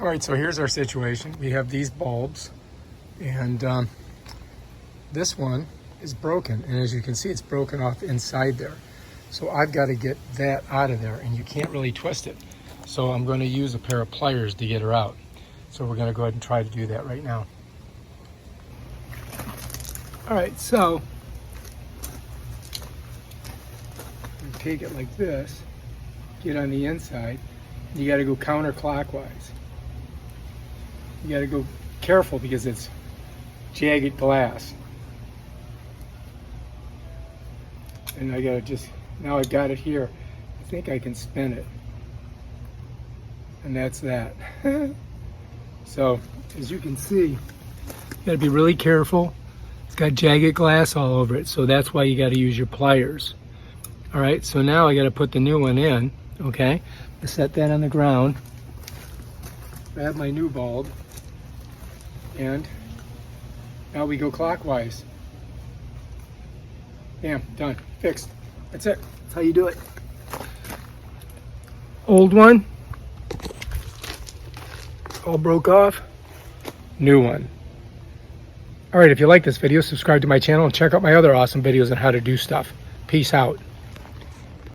All right, so here's our situation. We have these bulbs, and this one is broken, and as you can see, it's broken off inside there. So I've got to get that out of there, and you can't really twist it. So I'm going to use a pair of pliers to get her out. So we're going to go ahead and try to do that right now. All right, so you take it like this, get on the inside, and you got to go counterclockwise. You got to go careful because it's jagged glass. And I got to just, now I've got it here. I think I can spin it. And that's that. So, as you can see, you got to be really careful. It's got jagged glass all over it, so that's why you got to use your pliers. All right, so now I got to put the new one in, okay? I set that on the ground. I have my new bulb. And now we go clockwise. Bam, done, fixed. That's it, that's how you do it. Old one, all broke off, new one. All right, if you like this video, subscribe to my channel and check out my other awesome videos on how to do stuff. Peace out.